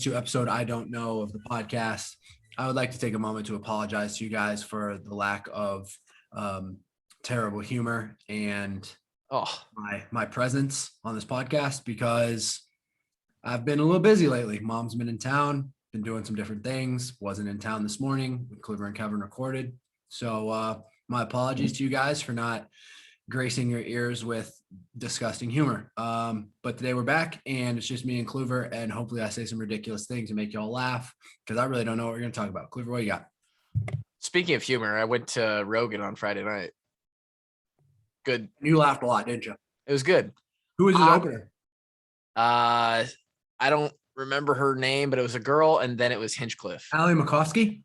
to episode I Don't Know of the podcast. I would like to take a moment to apologize to you guys for the lack of terrible humor and my presence on this podcast, because I've been a little busy lately. Mom's been in town, been doing some different things. Wasn't in town this morning when Cliver and Kevin recorded. So my apologies to you guys for not gracing your ears with disgusting humor. But today we're back and it's just me and Clover, and hopefully I say some ridiculous things to make y'all laugh, because I really don't know what we're going to talk about. Clover, what you got? Speaking of humor, I went to Rogan on Friday night. Good. You laughed a lot, didn't you? It was good. Who was his opener? I don't remember her name, but it was a girl, and then it was Hinchcliffe. Ali Makovsky?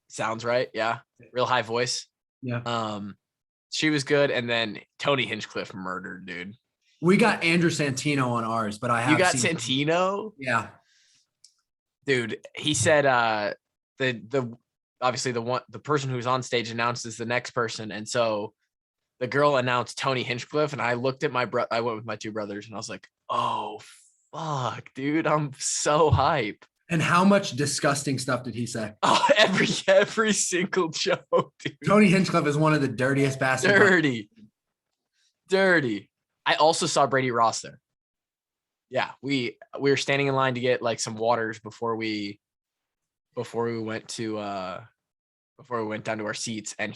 Sounds right. Yeah. Real high voice. Yeah. She was good, and then Tony Hinchcliffe murdered, dude. We got Andrew Santino on ours, but I have. You got Santino? Yeah. Dude, he said obviously the person who's on stage announces the next person, and so the girl announced Tony Hinchcliffe, and I looked at I went with my two brothers, and I was like, oh fuck, dude, I'm so hype. And how much disgusting stuff did he say? Oh, every single joke, dude. Tony Hinchcliffe is one of the dirtiest bastards. Dirty. I also saw Brady Ross there. Yeah, we were standing in line to get like some waters before we went down to our seats, and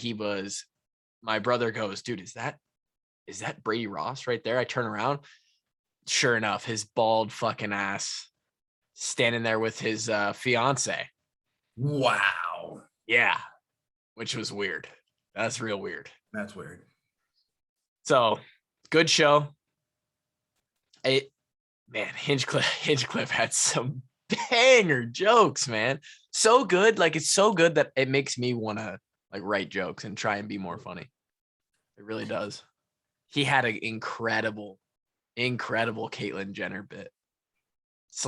my brother goes, dude, is that Brady Ross right there? I turn around. Sure enough, his bald fucking ass standing there with his fiance. Wow. Yeah. Which was weird. That's real weird. That's weird. So good show. Hinchcliffe had some banger jokes, man. So good. Like, it's so good that it makes me want to like write jokes and try and be more funny. It really does. He had an incredible Caitlyn Jenner bit /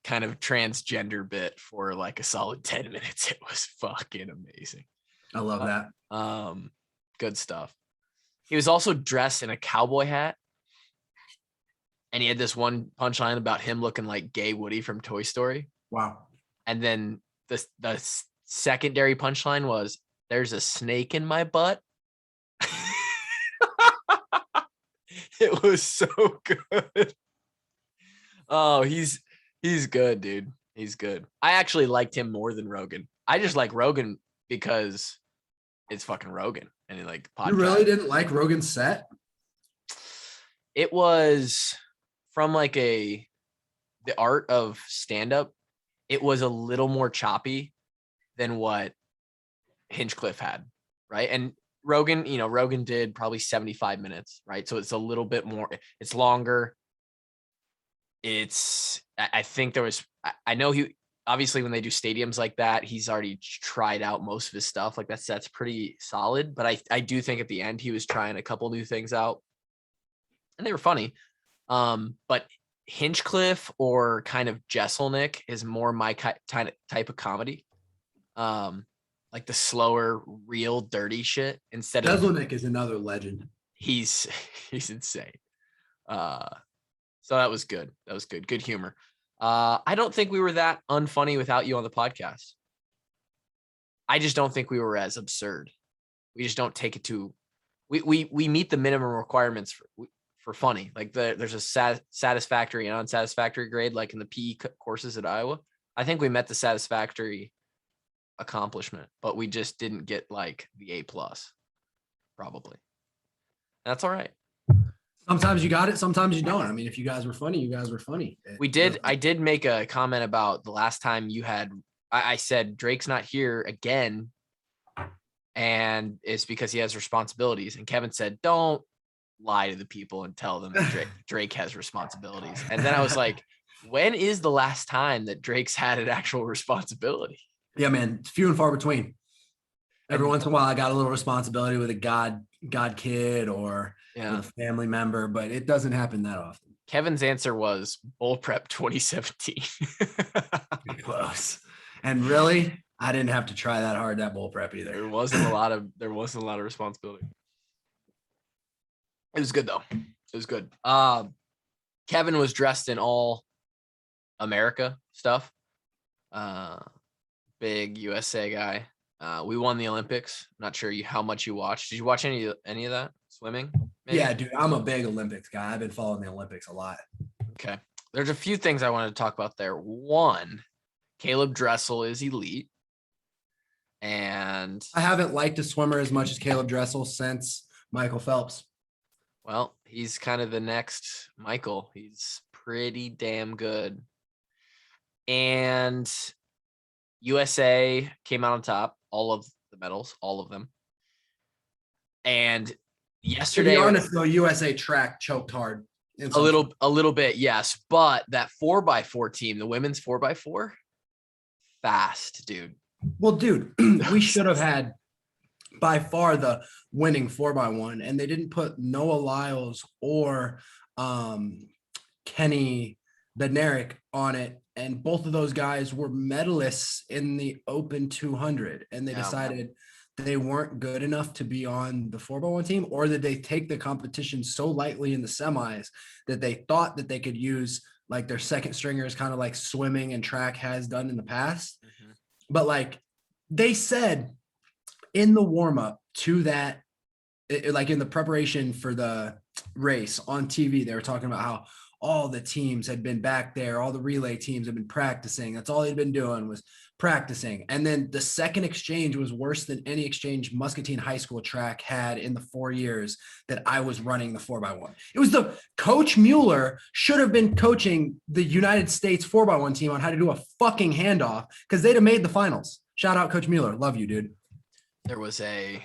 kind of transgender bit for like a solid 10 minutes. It was fucking amazing. I love that. Good stuff. He was also dressed in a cowboy hat, and he had this one punchline about him looking like gay Woody from Toy Story. Wow. And then the secondary punchline was, there's a snake in my butt. It was so good. Oh, he's good, dude. He's good. I actually liked him more than Rogan. I just like Rogan because it's fucking Rogan, and he like podcast. You really didn't like Rogan's set? It was from like the art of stand-up. It was a little more choppy than what Hinchcliffe had, right? And Rogan did probably 75 minutes, right? So it's a little bit more, it's longer. I think I know he, obviously when they do stadiums like that, he's already tried out most of his stuff. Like that's pretty solid. But I do think at the end, he was trying a couple new things out, and they were funny. But Hinchcliffe or kind of Jesselnick is more my type of comedy. Like the slower, real dirty shit instead of. Jesselnick is another legend. He's insane. So that was good. That was good. Good humor. I don't think we were that unfunny without you on the podcast. I just don't think we were as absurd. We just don't take it to. We meet the minimum requirements for funny. Like there's a satisfactory and unsatisfactory grade, like in the PE courses at Iowa. I think we met the satisfactory accomplishment, but we just didn't get like the A+, probably. That's all right. Sometimes you got it, sometimes you don't. I mean, if you guys were funny, you guys were funny. I did make a comment about the last time you had. I said Drake's not here again, and it's because he has responsibilities. And Kevin said, "Don't lie to the people and tell them that Drake has responsibilities." And then I was like, "When is the last time that Drake's had an actual responsibility?" Yeah, man, it's few and far between. Every once in a while, I got a little responsibility with a god kid or with a family member, but it doesn't happen that often. Kevin's answer was Bull Prep 2017. Close. And really, I didn't have to try that hard that Bull Prep either. There wasn't a lot of responsibility. It was good though. It was good. Kevin was dressed in all America stuff. Big USA guy. We won the Olympics. Not sure how much you watched. Did you watch any of that swimming? Maybe? Yeah, dude, I'm a big Olympics guy. I've been following the Olympics a lot. Okay. There's a few things I wanted to talk about there. One, Caleb Dressel is elite. And I haven't liked a swimmer as much as Caleb Dressel since Michael Phelps. Well, he's kind of the next Michael. He's pretty damn good. And USA came out on top, all of the medals, all of them. And yesterday, to be honest, though, USA track choked hard. A little bit, yes. But that 4x4 team, the women's 4x4, fast, dude. Well, dude, we should have had by far the winning 4x1, and they didn't put Noah Lyles or Kenny Bednarik on it. And both of those guys were medalists in the Open 200, and they decided they weren't good enough to be on the 4x1 team, or that they take the competition so lightly in the semis that they thought that they could use like their second stringers, kind of like swimming and track has done in the past. Mm-hmm. But like they said in the warm-up to that, like in the preparation for the race on TV, they were talking about how all the teams had been back there. All the relay teams had been practicing. That's all they'd been doing was practicing. And then the second exchange was worse than any exchange Muscatine High School track had in the 4 years that I was running the 4x1. It was the Coach Mueller should have been coaching the United States 4x1 team on how to do a fucking handoff, because they'd have made the finals. Shout out Coach Mueller. Love you, dude. There was a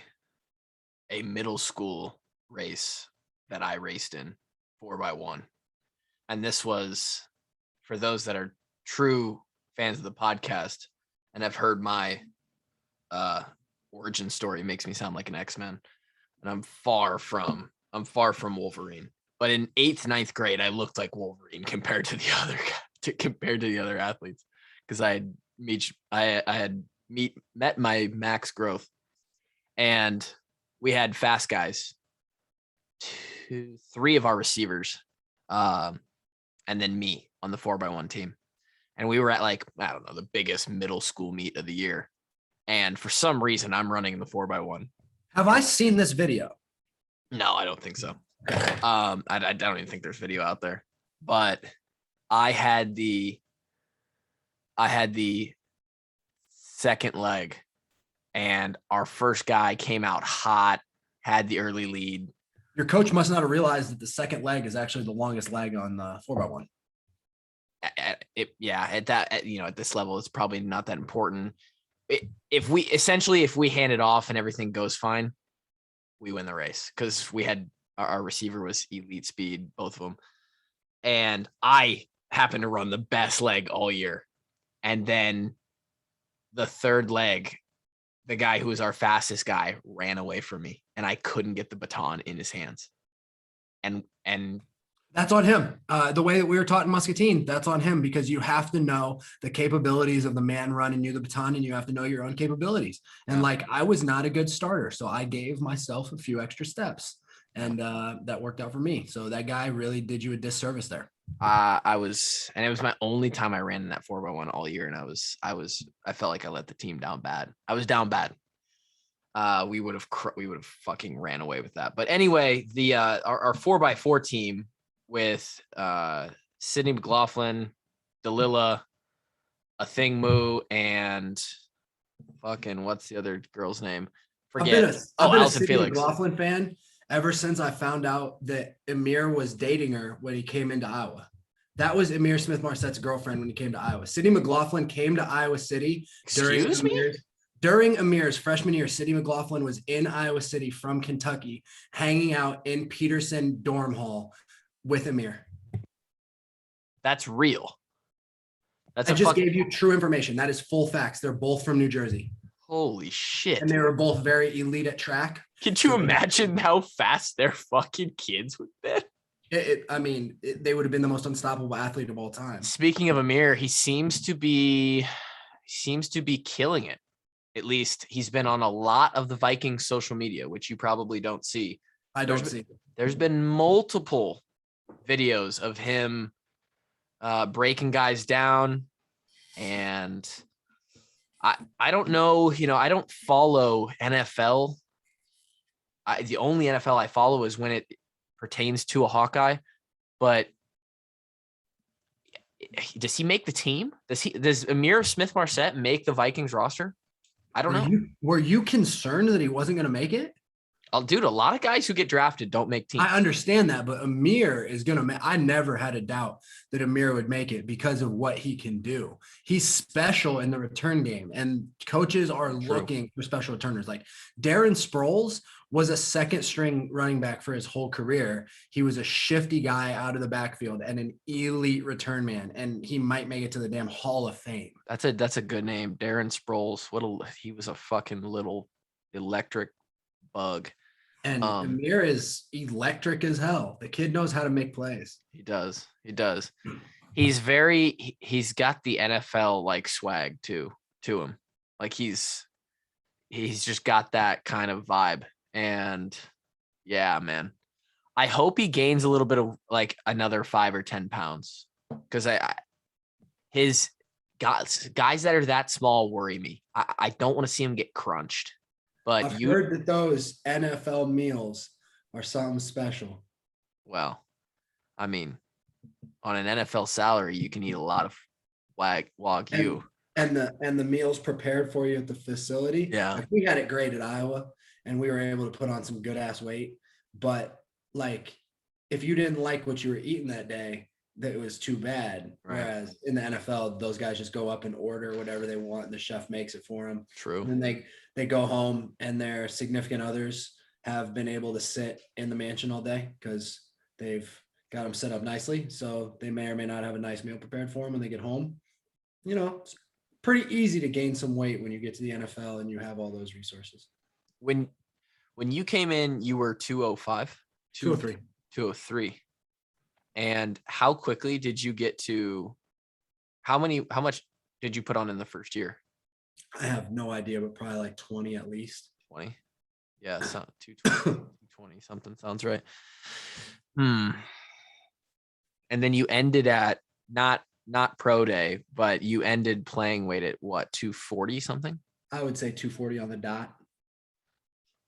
middle school race that I raced in 4x1. And this was, for those that are true fans of the podcast and have heard my origin story, makes me sound like an X-Men. And I'm far from Wolverine. But in 8th, 9th grade, I looked like Wolverine compared to the other athletes, because I had met my max growth, and we had fast guys, 3 of our receivers, and then me on the 4x1 team. And we were at like, I don't know, the biggest middle school meet of the year. And for some reason, I'm running the 4x1. Have I seen this video? No, I don't think so. I don't even think there's video out there. But I had the second leg, and our first guy came out hot, had the early lead. Your coach must not have realized that the second leg is actually the longest leg on the 4x1. At this level, it's probably not that important. If we hand it off and everything goes fine, we win the race, because we had our receiver was elite speed, both of them. And I happened to run the best leg all year. And then the third leg, the guy who was our fastest guy ran away from me, and I couldn't get the baton in his hands. And that's on him. The way that we were taught in Muscatine, that's on him, because you have to know the capabilities of the man running you the baton, and you have to know your own capabilities. And like, I was not a good starter, so I gave myself a few extra steps, and that worked out for me. So that guy really did you a disservice there. It was my only time I ran in that 4x1 all year, and I felt like I let the team down bad. I was down bad. We would have fucking ran away with that. But anyway, our 4x4 team with Sydney McLaughlin, Delilah, Ihmir, and fucking what's the other girl's name? Forget. I've been a Allison Sydney Felix. McLaughlin fan ever since I found out that Ihmir was dating her when he came into Iowa. That was Ihmir Smith-Marsette's girlfriend when he came to Iowa. Sydney McLaughlin came to Iowa City during Ihmir's freshman year. Sydney McLaughlin was in Iowa City from Kentucky, hanging out in Peterson dorm hall with Ihmir. That's real. I just gave you true information. That is full facts. They're both from New Jersey. Holy shit. And they were both very elite at track. Could you imagine how fast their fucking kids would be? They would have been the most unstoppable athlete of all time. Speaking of Ihmir, he seems to be killing it. At least he's been on a lot of the Vikings social media, which you probably don't see. I don't see. There's been multiple videos of him breaking guys down. And I don't know, I don't follow NFL. The only NFL I follow is when it pertains to a Hawkeye. But does he make the team? Does Ihmir Smith-Marsette make the Vikings roster? I don't know. Were you concerned that he wasn't going to make it? Oh, dude, a lot of guys who get drafted don't make teams. I understand that, but Ihmir is going to make. I never had a doubt that Ihmir would make it because of what he can do. He's special in the return game, and coaches are looking for special returners. Like Darren Sproles was a second string running back for his whole career. He was a shifty guy out of the backfield and an elite return man, and he might make it to the damn Hall of Fame. That's a good name, Darren Sproles. He was a fucking little electric bug. And Ihmir is electric as hell. The kid knows how to make plays. He does. He's got the NFL like swag to him. Like he's just got that kind of vibe. And yeah, man, I hope he gains a little bit of like another 5 or 10 pounds. Cause his guys that are that small worry me. I don't want to see him get crunched. But I've heard that those NFL meals are something special. Well, I mean, on an NFL salary, you can eat a lot of Wagyu. And the meals prepared for you at the facility. Yeah. Like we had it great at Iowa and we were able to put on some good ass weight. But like if you didn't like what you were eating that day, that it was too bad. Right. Whereas in the NFL, those guys just go up and order whatever they want. And the chef makes it for them. True. And then they go home and their significant others have been able to sit in the mansion all day because they've got them set up nicely. So they may or may not have a nice meal prepared for them when they get home. It's pretty easy to gain some weight when you get to the NFL and you have all those resources. When you came in, you were 205? 203. 203. And how quickly did you get to how much did you put on in the first year? I have no idea, but probably like 20 at least. 20? Yeah, 220, 220 something sounds right. And then you ended at not pro day, but you ended playing weight at what, 240 something? I would say 240 on the dot.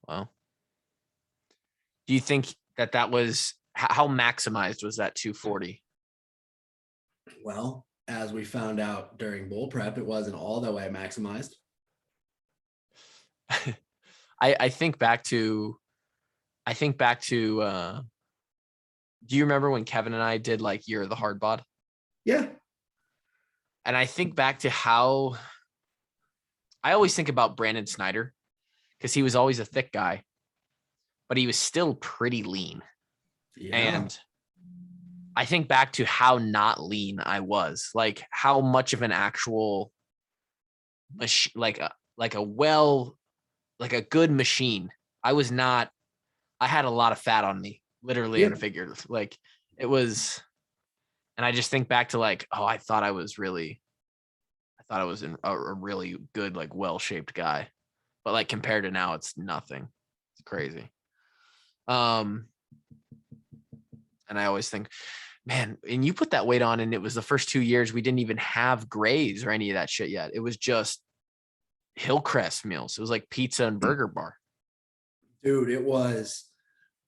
Wow. Do you think that was how maximized was that 240? Well, as we found out during bowl prep, it wasn't all the way maximized. I think back to do you remember when Kevin and I did like Year of the Hard Bod? Yeah. And I think back to how I always think about Brandon Snyder because he was always a thick guy, but he was still pretty lean. Yeah. And I think back to how not lean I was, like how much of an actual like a good machine. I was not. I had a lot of fat on me, literally and figuratively. Like it was, and I just think back to like, I thought I was a really good, like well-shaped guy, but like compared to now, it's nothing. It's crazy. And I always think, man, and you put that weight on and it was the first 2 years we didn't even have Grays or any of that shit yet. It was just Hillcrest meals. It was like pizza and burger bar. Dude, it was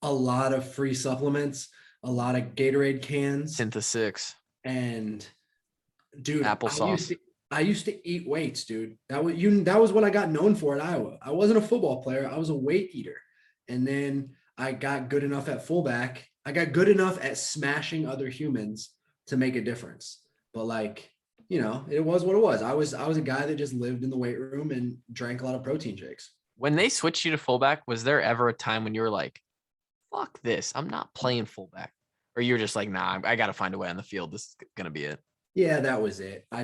a lot of free supplements, a lot of Gatorade cans. Synthesix. And dude, applesauce. I used to eat weights, dude. That was what I got known for at Iowa. I wasn't a football player. I was a weight eater. And then I got good enough at fullback. I got good enough at smashing other humans to make a difference. But like, it was what it was. I was a guy that just lived in the weight room and drank a lot of protein shakes. When they switched you to fullback, was there ever a time when you were like, fuck this, I'm not playing fullback? Or you're just like, nah, I got to find a way on the field. This is going to be it. Yeah, that was it. I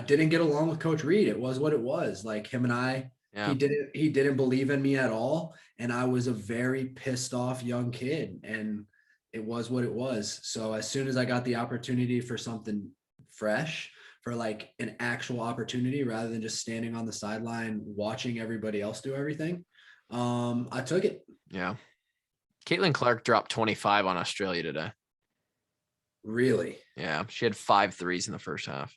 didn't get along with Coach Reed. It was what it was. Like him and I, he didn't believe in me at all. And I was a very pissed off young kid, and it was what it was. So as soon as I got the opportunity for something fresh, for like an actual opportunity rather than just standing on the sideline watching everybody else do everything, I took it. Yeah. Caitlyn Clark dropped 25 on Australia today. Really? Yeah, she had 5 threes in the first half.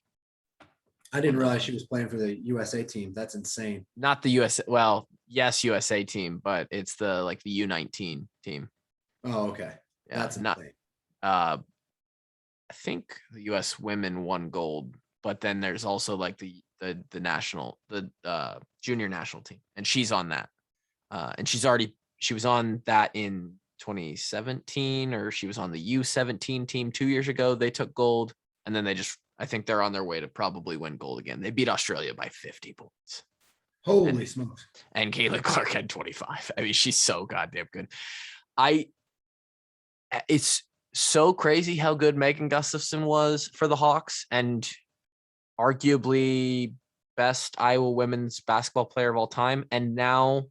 I didn't realize she was playing for the USA team. That's insane. Not the USA. Well, yes, USA team, but it's the U19 team. Oh, okay. Yeah, that's insane. I think the US women won gold, but then there's also like the junior national team, and she's on that. And she was on that in 2017, or she was on the U17 team 2 years ago. They took gold, and then I think they're on their way to probably win gold again. They beat Australia by 50 points. Holy smokes. And Caitlyn Clark had 25. I mean, she's so goddamn good. It's so crazy how good Megan Gustafson was for the Hawks, and arguably best Iowa women's basketball player of all time. And now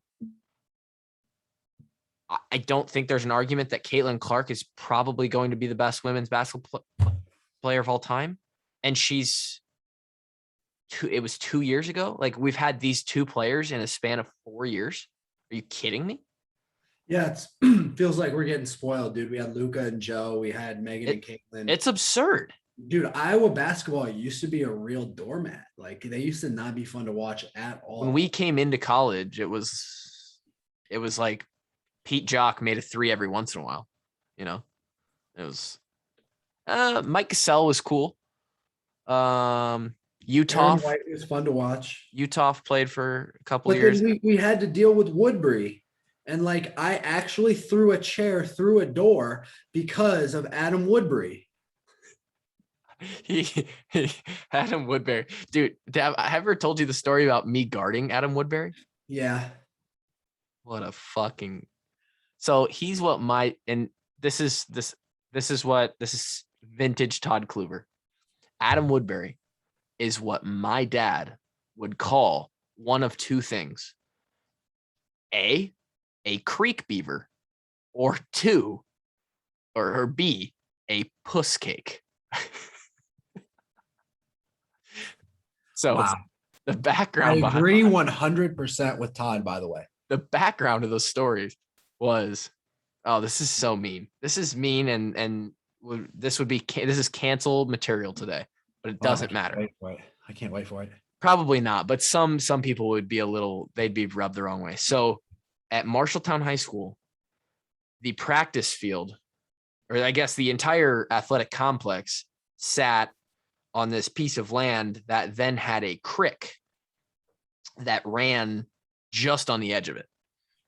I don't think there's an argument that Caitlyn Clark is probably going to be the best women's basketball player of all time. And it was 2 years ago. Like, we've had these two players in a span of 4 years. Are you kidding me? Yeah, it feels like we're getting spoiled, dude. We had Luca and Joe. We had Megan and Caitlyn. It's absurd. Dude, Iowa basketball used to be a real doormat. Like, they used to not be fun to watch at all. When we came into college, it was like Pete Jock made a 3 every once in a while. You know, it was Mike Cassell was cool. Utah was fun to watch. Utah played for a couple years. Then we had to deal with Woodbury. And like, I actually threw a chair through a door because of Adam Woodbury. Adam Woodbury. Dude, have I ever told you the story about me guarding Adam Woodbury? Yeah. What a fucking. So he's what this is vintage Todd Kluber. Adam Woodbury is what my dad would call one of two things. A creek beaver, or B, a puss cake. So wow. The background. I agree 100% with Todd, by the way. The background of those stories was, oh, this is so mean. This is mean, and this is canceled material today, but it doesn't matter. I can't wait for it. Probably not, but some people would be they'd be rubbed the wrong way. So at Marshalltown High School, the practice field, or I guess the entire athletic complex, sat on this piece of land that then had a creek that ran just on the edge of it,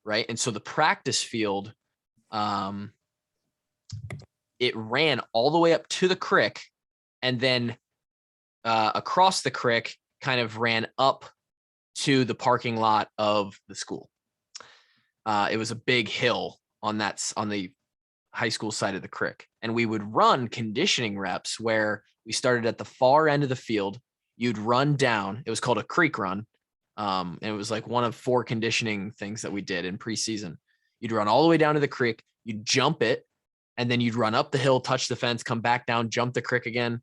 right? And so the practice field, it ran all the way up to the creek, and then across the creek kind of ran up to the parking lot of the school. It was a big hill on the high school side of the creek. And we would run conditioning reps where we started at the far end of the field. You'd run down. It was called a creek run. And it was like one of 4 conditioning things that we did in preseason. You'd run all the way down to the creek. You'd jump it. And then you'd run up the hill, touch the fence, come back down, jump the creek again,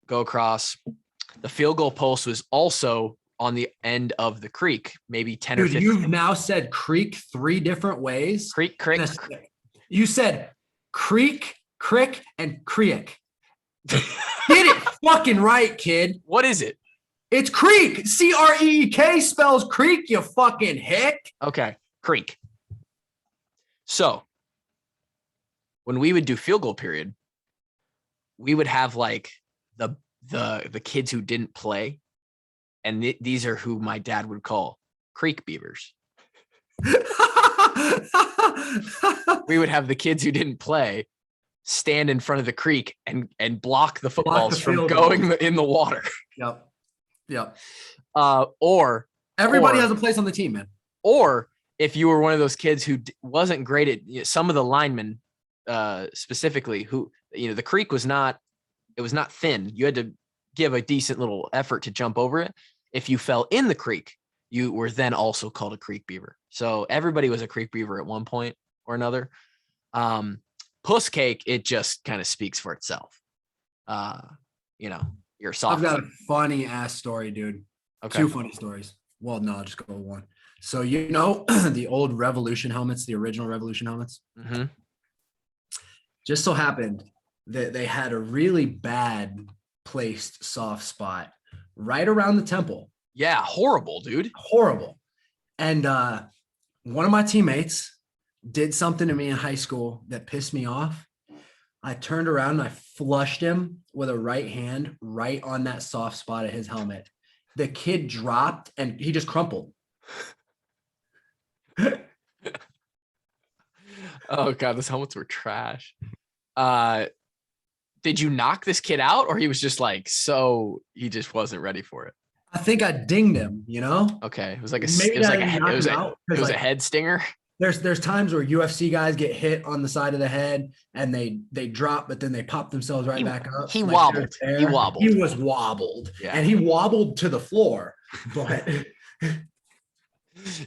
go across. The field goal post was also on the end of the creek, maybe 10 or 15. You've now said creek 3 different ways. Creek. You said creek, crick, and creek. Get it fucking right, kid. What is it? It's creek. CREEK spells creek, you fucking hick. Okay, creek. So when we would do field goal period, we would have like the kids who didn't play. And these are who my dad would call Creek Beavers. We would have the kids who didn't play stand in front of the creek and block the footballs from going in the water. Yep. Or everybody has a place on the team, man. Or if you were one of those kids who wasn't great at some of the linemen, specifically, who, the creek was not thin. You had to give a decent little effort to jump over it. If you fell in the creek, you were then also called a creek beaver. So everybody was a creek beaver at one point or another. Puss cake, it just kind of speaks for itself. You're soft. I've got a funny ass story, dude. Okay. 2 funny stories. Well, no, I'll just go with 1. So, the old Revolution helmets, the original Revolution helmets? Mm-hmm. Just so happened, they had a really bad placed soft spot right around the temple. Yeah, horrible, dude. Horrible. And one of my teammates did something to me in high school that pissed me off. I turned around and I flushed him with a right hand right on that soft spot of his helmet. The kid dropped and he just crumpled. Oh god, those helmets were trash. Did you knock this kid out, or he was just like, so he just wasn't ready for it? I think I dinged him, you know? Okay. It was like a Maybe it was I like didn't knock him out, it 'cause, was a like, head stinger. there's times where UFC guys get hit on the side of the head and they drop, but then they pop themselves right back up. He Like, wobbled. they're He there. wobbled. He was wobbled. Yeah. And he wobbled to the floor. But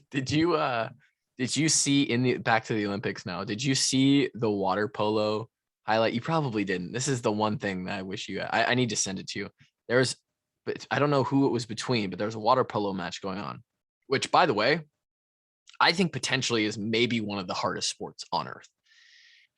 Did you see in the back to the Olympics now? Did you see the water polo highlight? You probably didn't. This is the one thing that I wish you I need to send it to you. But I don't know who it was between, but there was a water polo match going on, which, by the way, I think potentially is maybe one of the hardest sports on earth.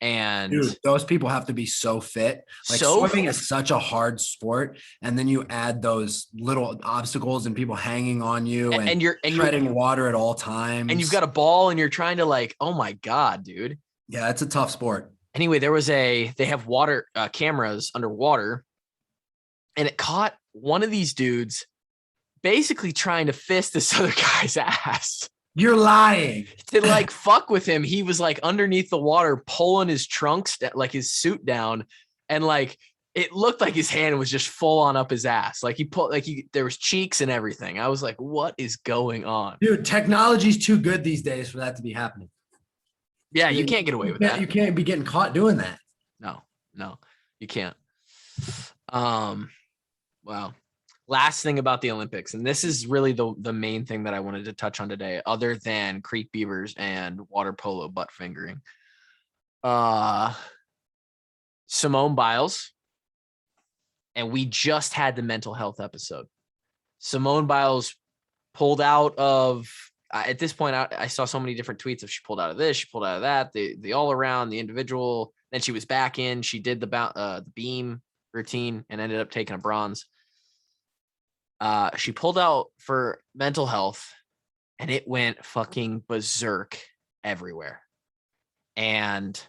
And dude, those people have to be so fit. Like, swimming is such a hard sport, and then you add those little obstacles and people hanging on you and you're treading water at all times. And you've got a ball and you're trying to, like, oh my god, dude. Yeah, it's a tough sport. Anyway, they have water cameras underwater, and it caught one of these dudes basically trying to fist this other guy's ass. You're lying. To, like, fuck with him. He was, like, underneath the water pulling his trunks, like his suit down, and, like, it looked like his hand was just full on up his ass. Like, he pulled, like, there was cheeks and everything. I was like, what is going on? Dude, technology's too good these days for that to be happening. Yeah, you can't get away with that. You can't be getting caught doing that. No, you can't. Wow. Last thing about the Olympics, and this is really the main thing that I wanted to touch on today, other than Creek Beavers and water polo butt fingering. Simone Biles, and we just had the mental health episode. Simone Biles pulled out of, at this point, I saw so many different tweets of she pulled out of this, she pulled out of that, the all around, the individual. Then she was back in. She did the beam routine and ended up taking a bronze. She pulled out for mental health, and it went fucking berserk everywhere. And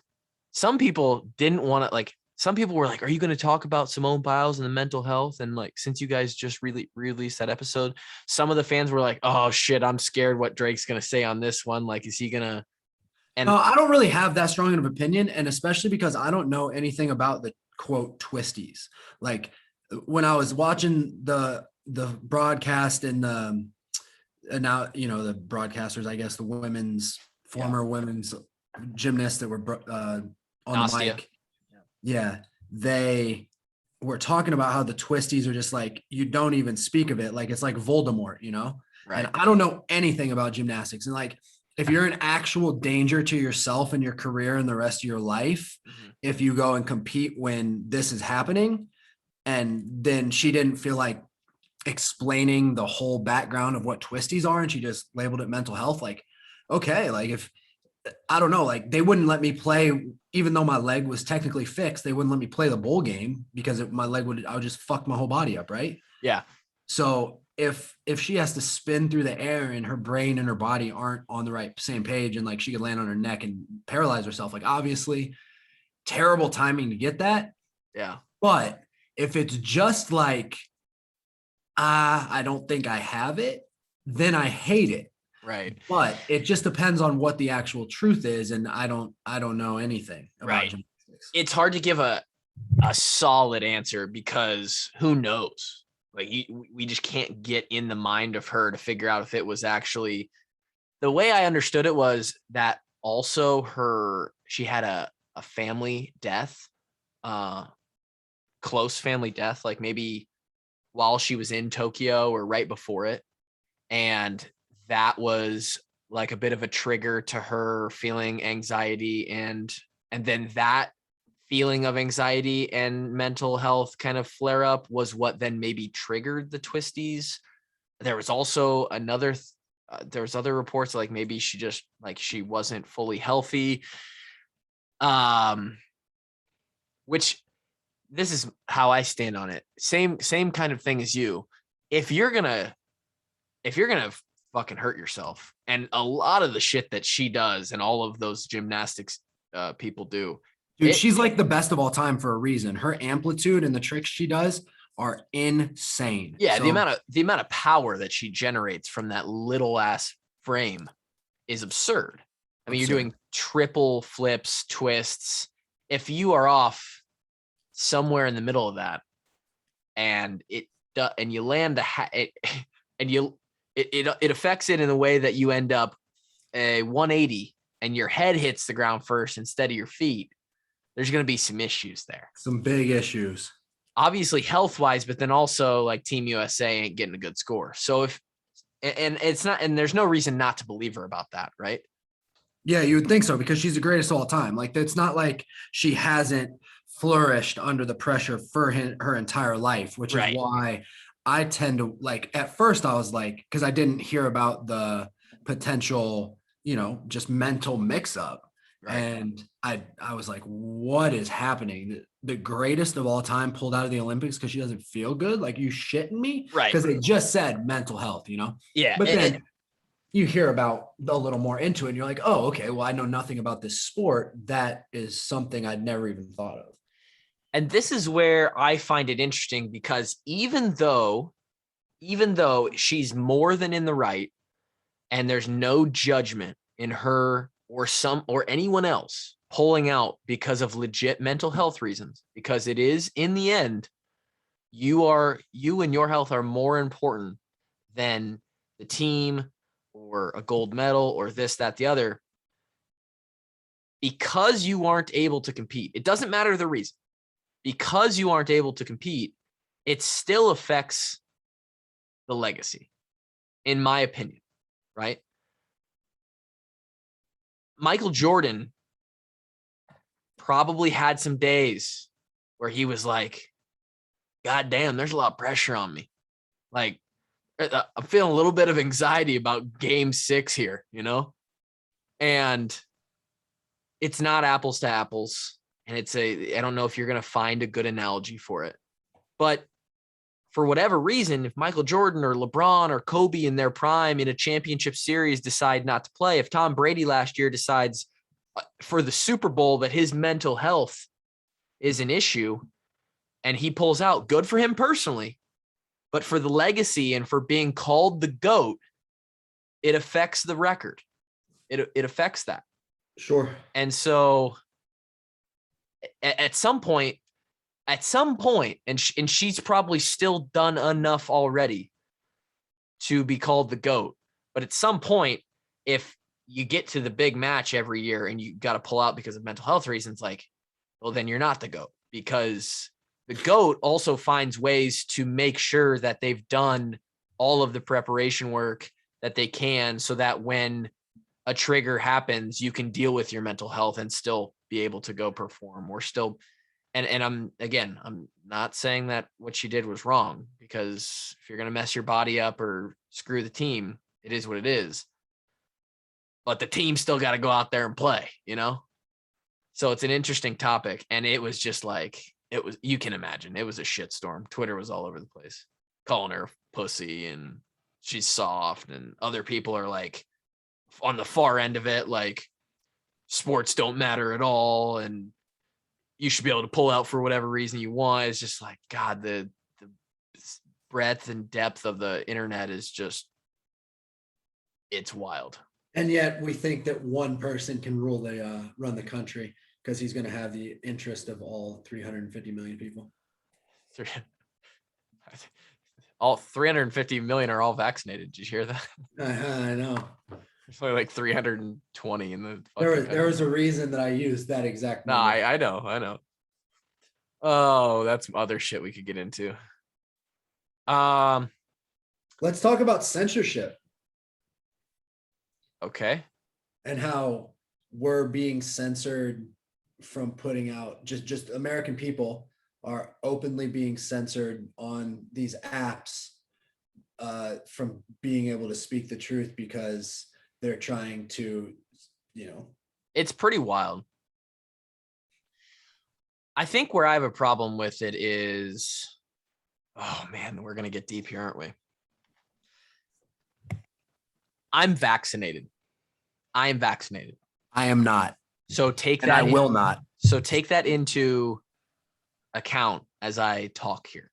some people didn't want to, like, some people were like, are you going to talk about Simone Biles and the mental health? And, like, since you guys just really released that episode, some of the fans were like, oh shit, I'm scared what Drake's going to say on this one. Like, is he going to? And no, I don't really have that strong of an opinion. And especially because I don't know anything about the quote twisties. Like, when I was watching the broadcast and now, you know, the broadcasters, I guess, the former women's gymnasts that were on the mic. Yeah. They were talking about how the twisties are just like, you don't even speak of it. Like, it's like Voldemort, you know? Right. And I don't know anything about gymnastics. And, like, if you're in actual danger to yourself and your career and the rest of your life, if you go and compete when this is happening, and then she didn't feel like explaining the whole background of what twisties are, and she just labeled it mental health. Like, okay, like, if I don't know, like, they wouldn't let me play, even though my leg was technically fixed, they wouldn't let me play the bowl game because I would just fuck my whole body up. Right. Yeah. So if she has to spin through the air and her brain and her body aren't on the same page, and, like, she could land on her neck and paralyze herself, like, obviously terrible timing to get that. Yeah. But if it's just like, I don't think I have it, then I hate it. Right. But it just depends on what the actual truth is. And I don't know anything about gymnastics. It's hard to give a solid answer because who knows? Like, we just can't get in the mind of her to figure out if it was actually, the way I understood it was that also she had a family death, close family death, like maybe while she was in Tokyo or right before it. And that was like a bit of a trigger to her feeling anxiety, and then that feeling of anxiety and mental health kind of flare up was what then maybe triggered the twisties. There was also there was other reports like maybe she just, like, she wasn't fully healthy, which this is how I stand on it. Same kind of thing as you. If you're gonna fucking hurt yourself, and a lot of the shit that she does and all of those gymnastics people do, dude, she's like the best of all time for a reason. Her amplitude and the tricks she does are insane. Yeah, so, the amount of power that she generates from that little ass frame is absurd. I mean, you're doing triple flips, twists. If you are off somewhere in the middle of that, and you land it affects it in a way that you end up a 180, and your head hits the ground first instead of your feet, there's going to be some issues there. Some big issues. Obviously health-wise, but then also like Team USA ain't getting a good score. So there's no reason not to believe her about that, right? Yeah, you would think so, because she's the greatest of all time. Like, it's not like she hasn't flourished under the pressure for her entire life, which is why I tend to, like, at first I was like, because I didn't hear about the potential, just mental mix-up. Right. And I was like, what is happening? The greatest of all time pulled out of the Olympics because she doesn't feel good? Like, you shitting me? Right. Because they just said mental health, Yeah. But then you hear about a little more into it and you're like, oh, okay, well, I know nothing about this sport. That is something I'd never even thought of. And this is where I find it interesting, because even though she's more than in the right, and there's no judgment in her or anyone else pulling out because of legit mental health reasons, because it is, in the end, you and your health are more important than the team or a gold medal or this, that, the other. Because you aren't able to compete, it doesn't matter the reason. Because you aren't able to compete, it still affects the legacy, in my opinion, right? Michael Jordan probably had some days where he was like, God damn, there's a lot of pressure on me. Like, I'm feeling a little bit of anxiety about game 6 here, And it's not apples to apples. And I don't know if you're going to find a good analogy for it. But for whatever reason, if Michael Jordan or LeBron or Kobe in their prime in a championship series decide not to play, if Tom Brady last year decides for the Super Bowl that his mental health is an issue and he pulls out, good for him personally. But for the legacy and for being called the GOAT, it affects the record. It affects that. Sure. And so at some point, and she's probably still done enough already to be called the GOAT. But at some point, if you get to the big match every year and you got to pull out because of mental health reasons, like, well, then you're not the GOAT, because the GOAT also finds ways to make sure that they've done all of the preparation work that they can, so that when a trigger happens, you can deal with your mental health and still be able to go perform, or still. And I'm not saying that what she did was wrong, because if you're going to mess your body up or screw the team, it is what it is. But the team still got to go out there and play, So it's an interesting topic. And it was just like, you can imagine, it was a shitstorm. Twitter was all over the place, calling her pussy and she's soft. And other people are like on the far end of it, like, sports don't matter at all, and you should be able to pull out for whatever reason you want. It's just like, God, the breadth and depth of the internet is just, it's wild. And yet we think that one person can run the country, because he's going to have the interest of all 350 million people. All 350 million are all vaccinated. Did you hear that? I know. There's only like 320 in the. There was a reason that I used that exact number. No, I know. Oh, that's some other shit we could get into. Let's talk about censorship. Okay. And how we're being censored from putting out, just American people are openly being censored on these apps from being able to speak the truth, because they're trying to, It's pretty wild. I think where I have a problem with it is, oh man, we're going to get deep here, aren't we? I'm vaccinated. I am vaccinated. I am not. So take and that. I will not. So take that into account as I talk here.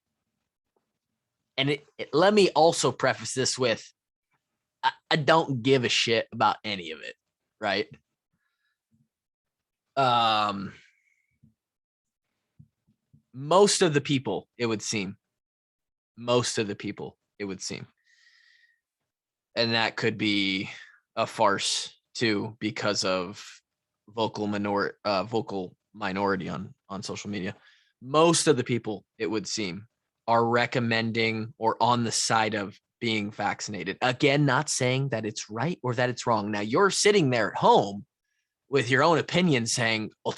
And let me also preface this with, I don't give a shit about any of it, right? Most of the people, it would seem. And that could be a farce too, because of vocal minority on social media. Most of the people, it would seem, are recommending or on the side of being vaccinated. Again, not saying that it's right or that it's wrong. Now you're sitting there at home with your own opinion saying, "Oh,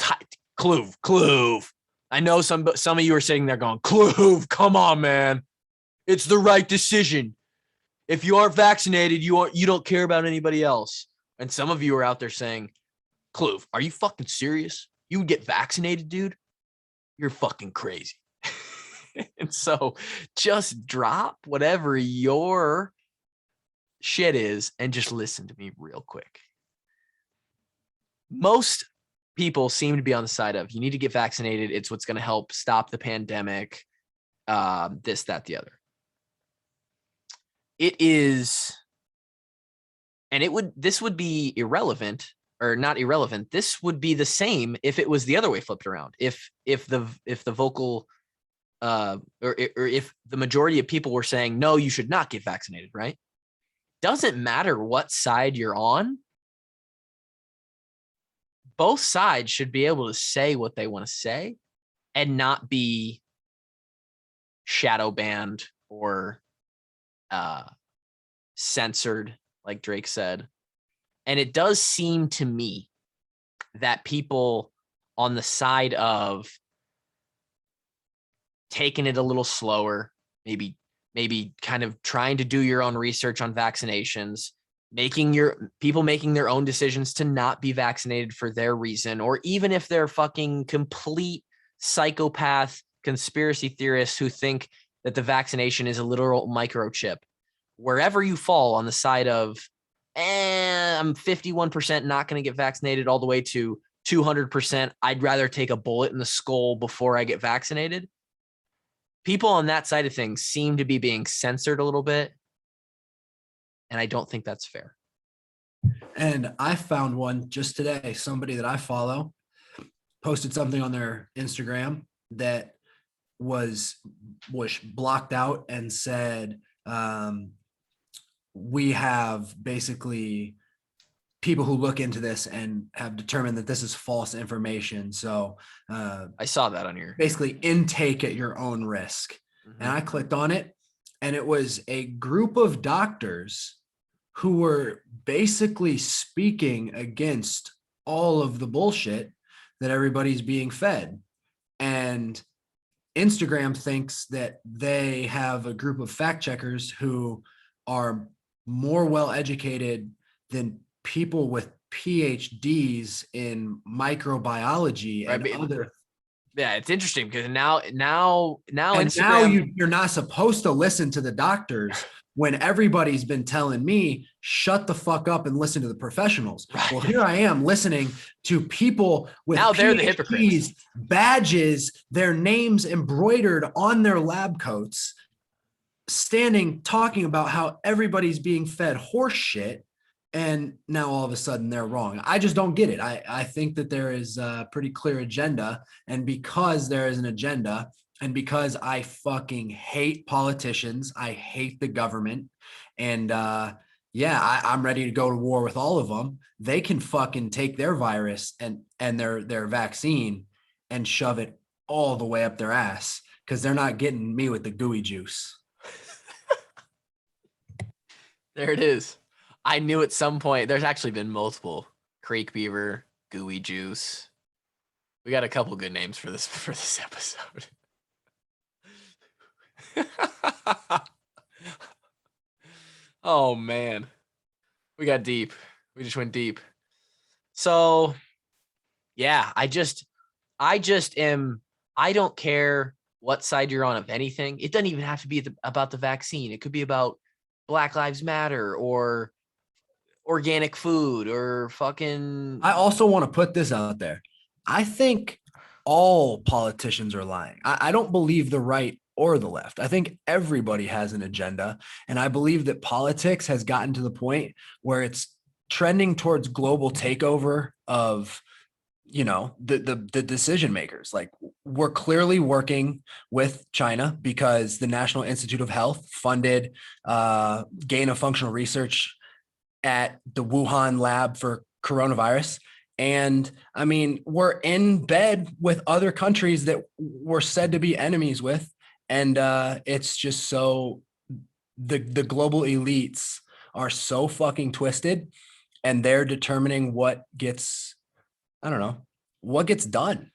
Cluve." I know some of you are sitting there going, "Cluve, come on, man. It's the right decision. If you aren't vaccinated, you don't care about anybody else." And some of you are out there saying, "Cluve, are you fucking serious? You would get vaccinated, dude? You're fucking crazy." And so just drop whatever your shit is and just listen to me real quick. Most people seem to be on the side of, you need to get vaccinated. It's what's going to help stop the pandemic. This, that, the other. It is, and this would be irrelevant, or not irrelevant. This would be the same if it was the other way flipped around. If the vocal, or if the majority of people were saying, no, you should not get vaccinated, right? Doesn't matter what side you're on. Both sides should be able to say what they want to say and not be shadow banned or censored, like Drake said. And it does seem to me that people on the side of taking it a little slower, maybe kind of trying to do your own research on vaccinations, making their own decisions to not be vaccinated for their reason, or even if they're fucking complete psychopath conspiracy theorists who think that the vaccination is a literal microchip. Wherever you fall on the side of, I'm 51% not going to get vaccinated, all the way to 200%, I'd rather take a bullet in the skull before I get vaccinated. People on that side of things seem to be being censored a little bit. And I don't think that's fair. And I found one just today. Somebody that I follow posted something on their Instagram that was blocked out and said, we have basically people who look into this and have determined that this is false information. So I saw that on your basically intake at your own risk. Mm-hmm. And I clicked on it, and it was a group of doctors who were basically speaking against all of the bullshit that everybody's being fed. And Instagram thinks that they have a group of fact checkers who are more well-educated than people with PhDs in microbiology and other. Yeah, it's interesting because now Instagram. Now you're not supposed to listen to the doctors when everybody's been telling me, shut the fuck up and listen to the professionals. Right. Well, here I am listening to people with now they're PhDs, the hypocrites. Badges, their names embroidered on their lab coats, standing talking about how everybody's being fed horse shit. And now all of a sudden they're wrong. I just don't get it. I think that there is a pretty clear agenda. And because there is an agenda, and because I fucking hate politicians, I hate the government. And I'm ready to go to war with all of them. They can fucking take their virus and their vaccine and shove it all the way up their ass, because they're not getting me with the gooey juice. There it is. I knew at some point, there's actually been multiple. Creek Beaver, Gooey Juice. We got a couple good names for this episode. Oh man. We got deep. We just went deep. So yeah, I just am I don't care what side you're on of anything. It doesn't even have to be about the vaccine. It could be about Black Lives Matter or organic food or fucking. I also want to put this out there. I think all politicians are lying. I don't believe the right or the left. I think everybody has an agenda. And I believe that politics has gotten to the point where it's trending towards global takeover of the decision makers. Like, we're clearly working with China because the National Institute of Health funded gain of functional research at the Wuhan lab for coronavirus. And I mean, we're in bed with other countries that we're said to be enemies with. And it's just so the global elites are so fucking twisted, and they're determining what gets, I don't know, what gets done.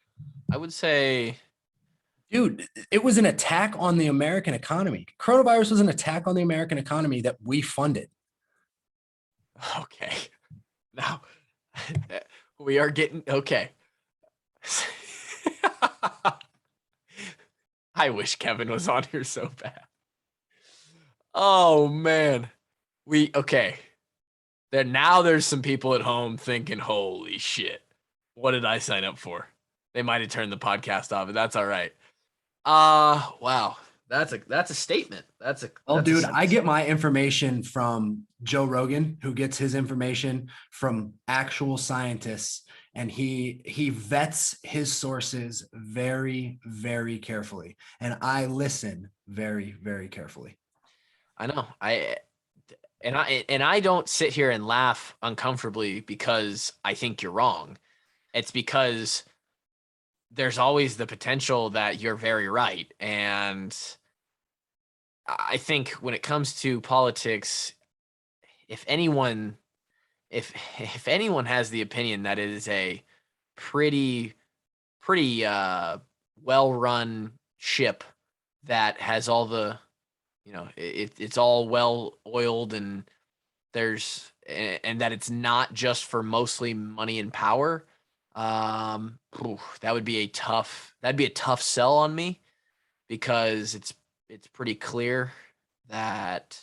I would say, dude, it was an attack on the American economy. Coronavirus was an attack on the American economy that we funded. Okay. Now we are getting okay. I wish Kevin was on here so bad. Oh man. Okay. Now there's some people at home thinking, holy shit, what did I sign up for? They might have turned the podcast off, but that's all right. Wow. That's a statement. Dude, I get my information from Joe Rogan, who gets his information from actual scientists, and he vets his sources very, very carefully. And I listen very, very carefully. I know. I don't sit here and laugh uncomfortably because I think you're wrong. It's because there's always the potential that you're very right. And I think when it comes to politics, if anyone has the opinion that it is a pretty well-run ship that has all the, it's all well oiled, and that it's not just for mostly money and power, that'd be a tough sell on me, because it's pretty clear that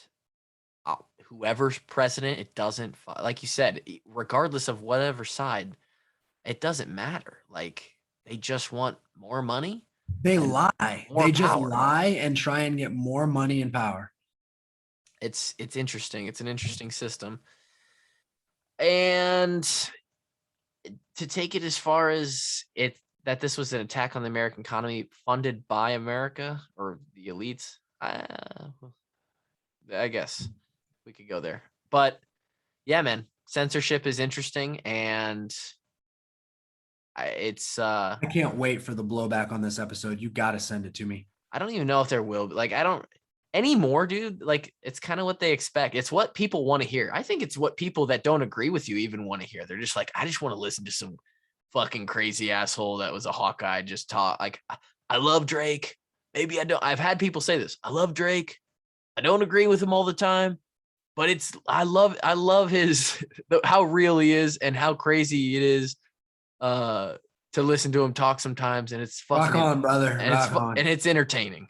whoever's president, it doesn't, like you said, regardless of whatever side, it doesn't matter. Like, they just want more money. They lie. They just power. lie and try and get more money and power. It's interesting. It's an interesting system. And to take it as far as that this was an attack on the American economy funded by America or the elites, I guess we could go there. But yeah, man, censorship is interesting, and I can't wait for the blowback on this episode. You got to send it to me. I don't even know if there will be. Like, I don't anymore, dude. Like, it's kind of what they expect. It's what people want to hear. I think it's what people that don't agree with you even want to hear. They're just like, I just want to listen to some fucking crazy asshole that was a Hawkeye just talk. Like, I love Drake. Maybe I don't. I've had people say this. I love Drake. I don't agree with him all the time, but I love his how real he is and how crazy it is to listen to him talk sometimes, and it's fucking rock on, brother. And it's entertaining.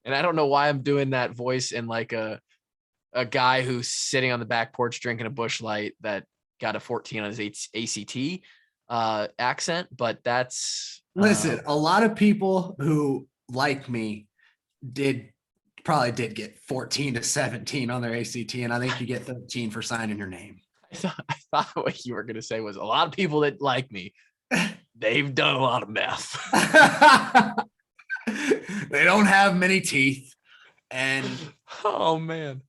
And I don't know why I'm doing that voice in like a guy who's sitting on the back porch drinking a Busch Light that got a 14 on his ACT accent, but that's listen. A lot of people who like me probably did get 14 to 17 on their ACT, and I think you get 13 for signing your name. I thought what you were gonna say was a lot of people that like me, they've done a lot of meth. They don't have many teeth. And oh man.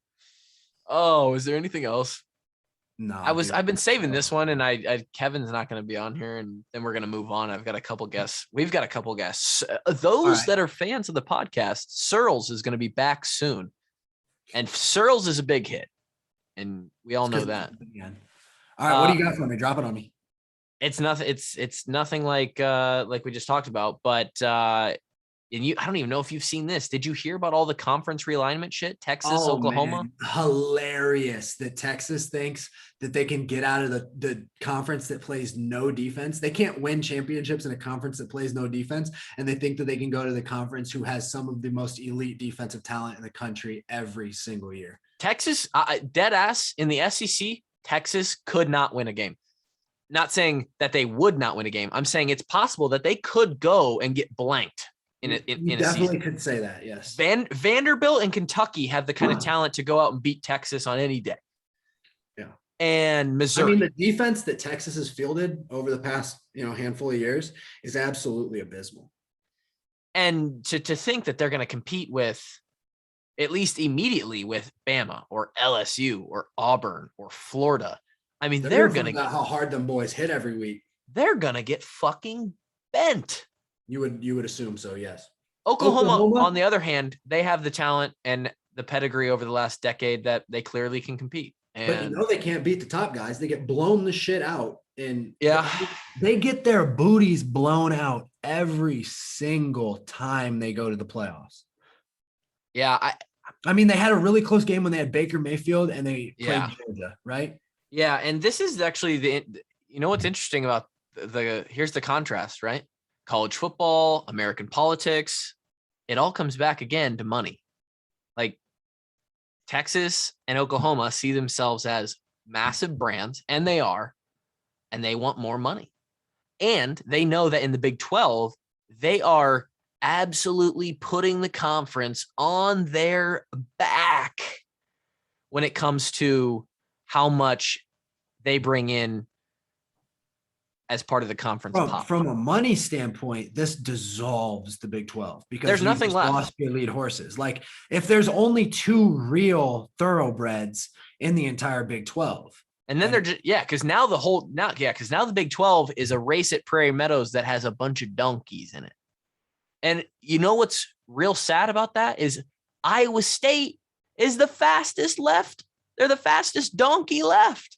Oh, is there anything else? No. I've been saving this one, and Kevin's not going to be on here, and then we're going to move on. I've got a couple guests. We've got a couple guests. Those that are fans of the podcast, Searles is going to be back soon. And Searles is a big hit, and we all know that. All right, what do you got for me? Drop it on me. It's nothing. It's nothing like we just talked about, but I don't even know if you've seen this. Did you hear about all the conference realignment shit? Texas, Oh, Oklahoma. Man. Hilarious that Texas thinks that they can get out of the conference that plays no defense. They can't win championships in a conference that plays no defense. And they think that they can go to the conference who has some of the most elite defensive talent in the country every single year. Texas, dead ass in the SEC, Texas could not win a game. Not saying that they would not win a game. I'm saying it's possible that they could go and get blanked in a definitely season. Could say that, yes. Vanderbilt and Kentucky have the kind of talent to go out and beat Texas on any day. Yeah. And Missouri. I mean, the defense that Texas has fielded over the past, handful of years is absolutely abysmal. And to think that they're going to compete with, at least immediately, with Bama or LSU or Auburn or Florida. I mean, they're going to get how hard them boys hit every week. They're going to get fucking bent. You would assume so, yes. Oklahoma, on the other hand, they have the talent and the pedigree over the last decade that they clearly can compete. And but they can't beat the top guys. They get blown the shit out. And yeah, they get their booties blown out every single time they go to the playoffs. Yeah. I mean, they had a really close game when they had Baker Mayfield and they played Georgia, right? Yeah. And this is actually what's interesting about here's the contrast, right? College football, American politics, it all comes back again to money. Like Texas and Oklahoma see themselves as massive brands, and they are, and they want more money. And they know that in the Big 12, they are absolutely putting the conference on their back when it comes to how much they bring in as part of the conference pop. From a money standpoint, this dissolves the Big 12 because there's nothing left. Lost your lead horses. Like if there's only 2 real thoroughbreds in the entire Big 12. And then they're just, because now the Big 12 is a race at Prairie Meadows that has a bunch of donkeys in it. And you know what's real sad about that is Iowa State is the fastest left. They're the fastest donkey left.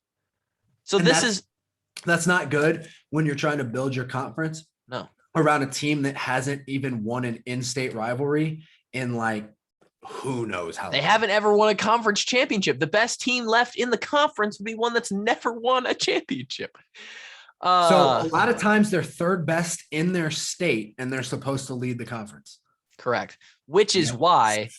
So that's not good when you're trying to build your conference. No. Around a team that hasn't even won an in-state rivalry in like who knows how long. They haven't ever won a conference championship. The best team left in the conference would be one that's never won a championship. So a lot of times they're third best in their state and they're supposed to lead the conference. Correct. Which is why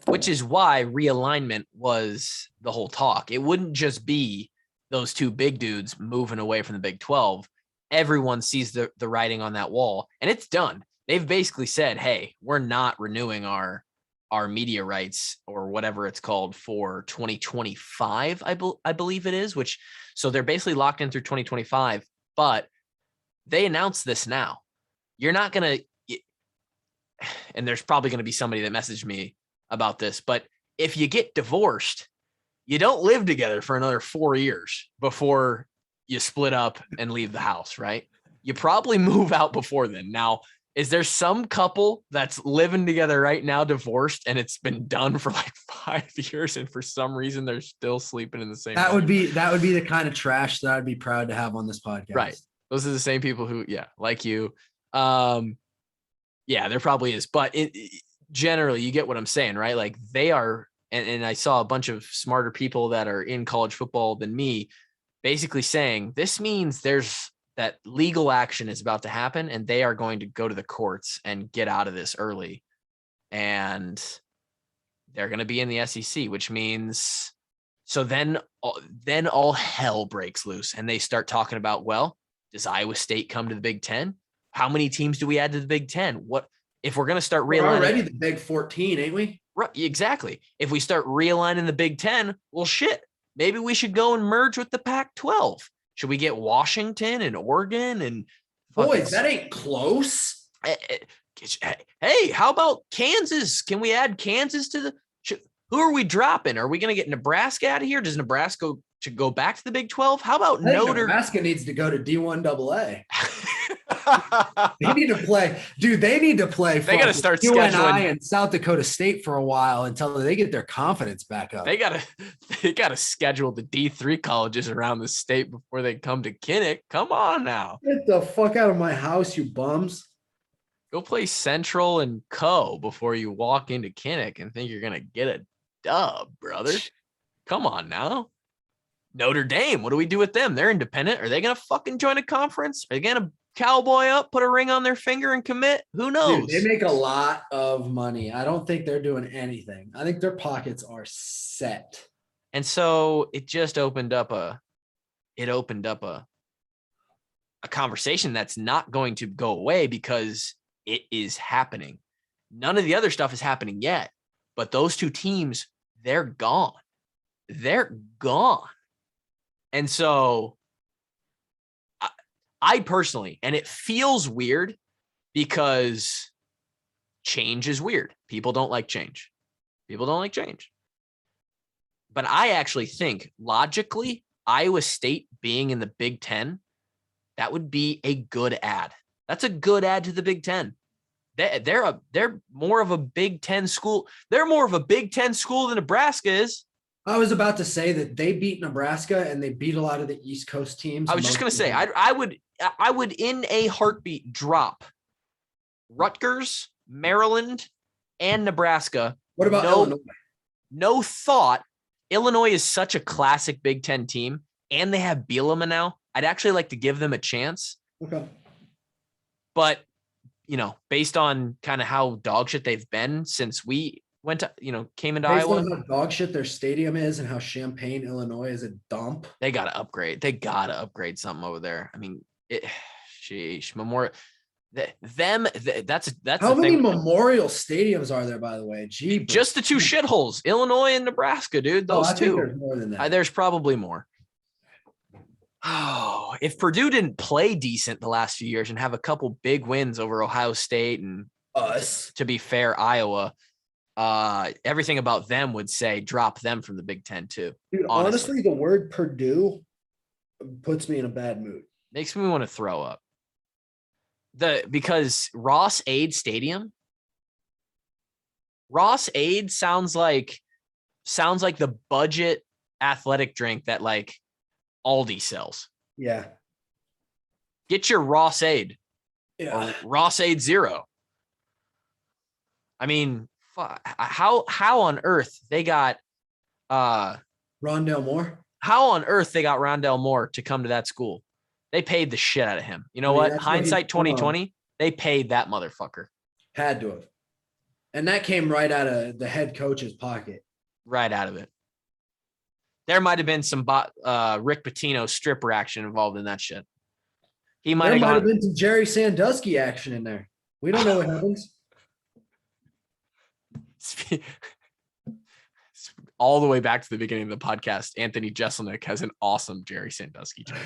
realignment was the whole talk. It wouldn't just be those 2 big dudes moving away from the Big 12. Everyone sees the writing on that wall, and it's done. They've basically said, hey, we're not renewing our media rights or whatever it's called for 2025, I believe it is, so they're basically locked in through 2025, but they announced this now. You're not going to, and there's probably going to be somebody that messaged me about this, but if you get divorced, you don't live together for another 4 years before you split up and leave the house, right? You probably move out before then. Now, is there some couple that's living together right now, divorced, and it's been done for like 5 years, and for some reason they're still sleeping in the same That room? would be the kind of trash that I'd be proud to have on this podcast. Right. Those are the same people who, like you. There probably is. But generally, you get what I'm saying, right? Like they are, and I saw a bunch of smarter people that are in college football than me basically saying this means that legal action is about to happen and they are going to go to the courts and get out of this early. And they're going to be in the SEC, which means, so then all hell breaks loose and they start talking about, well, does Iowa State come to the Big 10? How many teams do we add to the Big 10? What if we're going to start realigning? We're already the Big 14, ain't we? Right, exactly. If we start realigning the Big 10, well, shit, maybe we should go and merge with the Pac-12. Should we get Washington and Oregon and boys? That ain't close. Hey, how about Kansas? Can we add Kansas to who are we dropping? Are we going to get Nebraska out of here? Does Nebraska should go back to the Big 12? How about Nebraska needs to go to D1AA. They need to play, dude. They need to play. They got to start UNI and South Dakota State for a while until they get their confidence back up. They got to schedule the D3 colleges around the state before they come to Kinnick. Come on now. Get the fuck out of my house, you bums. Go play Central and Co before you walk into Kinnick and think you're going to get a dub, brother. Come on now. Notre Dame, what do we do with them? They're independent. Are they going to fucking join a conference? Are they going to cowboy up, put a ring on their finger and commit? Who knows? Dude, they make a lot of money. I don't think they're doing anything. I think their pockets are set. And so it just opened up a conversation that's not going to go away because it is happening. None of the other stuff is happening yet, but those two teams, they're gone. They're gone. And so I personally, and it feels weird because change is weird. People don't like change. But I actually think logically, Iowa State being in the Big Ten, that would be a good add. That's a good add to the Big Ten. They're more of a Big Ten school. They're more of a Big Ten school than Nebraska is. I was about to say that they beat Nebraska and they beat a lot of the East Coast teams. I was just going to say, I would in a heartbeat drop Rutgers, Maryland, and Nebraska. What about Illinois? No thought. Illinois is such a classic Big Ten team, and they have Bielema now. I'd actually like to give them a chance. Okay. But, based on kind of how dog shit they've been since we went to, came into Based Iowa. on how dog shit their stadium is and how Champaign, Illinois is a dump. They got to upgrade. They got to upgrade something over there. I mean, sheesh, Memorial. That's how many memorial stadiums are there, by the way? Gee, just the two shitholes, Illinois and Nebraska, dude. Those two. There's more than that. There's probably more. Oh, if Purdue didn't play decent the last few years and have a couple big wins over Ohio State and us, to be fair, Iowa, everything about them would say drop them from the Big Ten too. Dude, honestly, the word Purdue puts me in a bad mood. Makes me want to throw up. Because Ross Ade Stadium, sounds like the budget athletic drink that like Aldi sells. Yeah. Get your Ross Ade. Yeah. Or Ross Ade Zero. I mean, how on earth they got Rondell Moore? How on earth they got Rondell Moore to come to that school? They paid the shit out of him. You know what? Hindsight 2020, they paid that motherfucker. Had to have. And that came right out of the head coach's pocket. Right out of it. There might have been some Rick Pitino stripper action involved in that shit. There might have been some Jerry Sandusky action in there. We don't know what happens. All the way back to the beginning of the podcast, Anthony Jeselnik has an awesome Jerry Sandusky joke.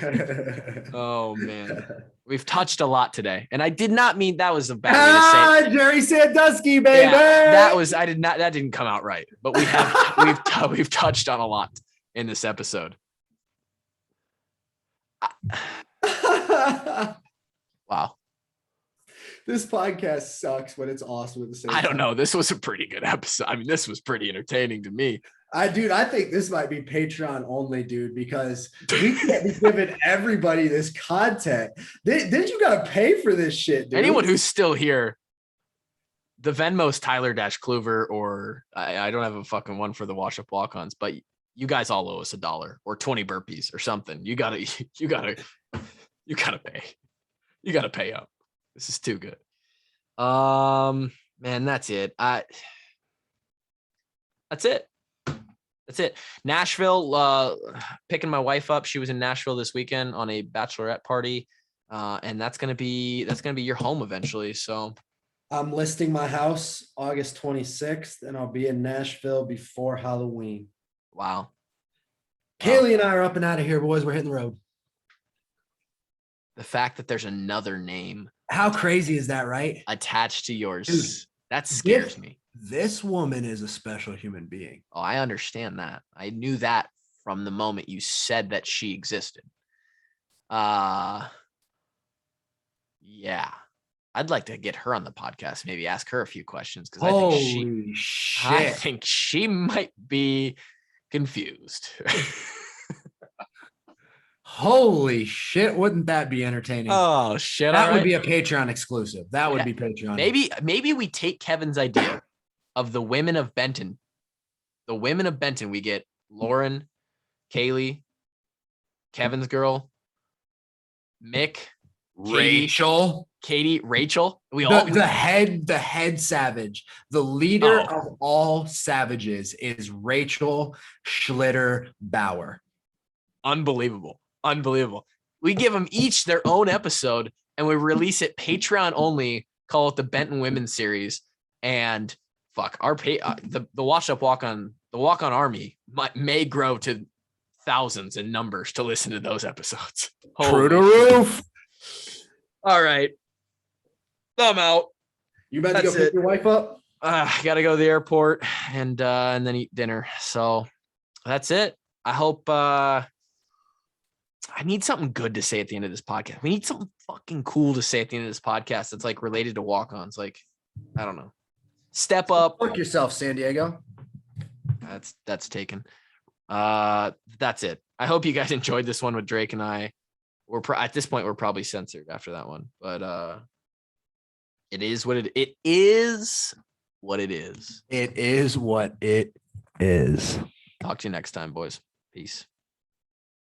Oh man, we've touched a lot today, and I did not mean that was a bad way to say it. Jerry Sandusky, baby. Yeah, that didn't come out right, but we've touched on a lot in this episode. Wow. This podcast sucks, but it's awesome at the same time. I don't know. This was a pretty good episode. I mean, this was pretty entertaining to me. I think this might be Patreon only, dude, because we can't be giving everybody this content. Then you got to pay for this shit, dude. Anyone who's still here, the Venmo's Tyler-Kluver, or I don't have a fucking one for the wash up walk-ons, but you guys all owe us $1 or 20 burpees or something. You gotta pay. You gotta pay up. This is too good. Man, that's it. That's it. Nashville, picking my wife up. She was in Nashville this weekend on a bachelorette party. And that's going to be your home eventually. So I'm listing my house August 26th and I'll be in Nashville before Halloween. Wow. Kaylee and I are up and out of here, boys. We're hitting the road. The fact that there's another name. How crazy is that, right? Attached to yours. Dude, that scares me. This woman is a special human being. Oh, I understand that. I knew that from the moment you said that she existed. Yeah. I'd like to get her on the podcast, maybe ask her a few questions because I think she might be confused. Holy shit! Wouldn't that be entertaining? Oh shit! That would be a Patreon exclusive. That would be Patreon. Maybe we take Kevin's idea of the women of Benton. The women of Benton. We get Lauren, Kaylee, Kevin's girl, Mick, Katie, Rachel. The head savage, the leader of all savages is Rachel Schlitter Bauer. Unbelievable. We give them each their own episode and we release it Patreon only, call it the Benton Women series. And fuck, the Washed Up Walk On Army may grow to thousands in numbers to listen to those episodes. True to roof. All right. I'm out. You about to go pick your wife up? I got to go to the airport and then eat dinner. So that's it. I hope I need something good to say at the end of this podcast. We need something fucking cool to say at the end of this podcast that's like related to walk-ons. Like, I don't know. Step up. Fuck yourself, San Diego. That's taken. That's it. I hope you guys enjoyed this one with Drake and I. At this point, we're probably censored after that one. But it is what it is. What it is. It is what it is. Talk to you next time, boys. Peace.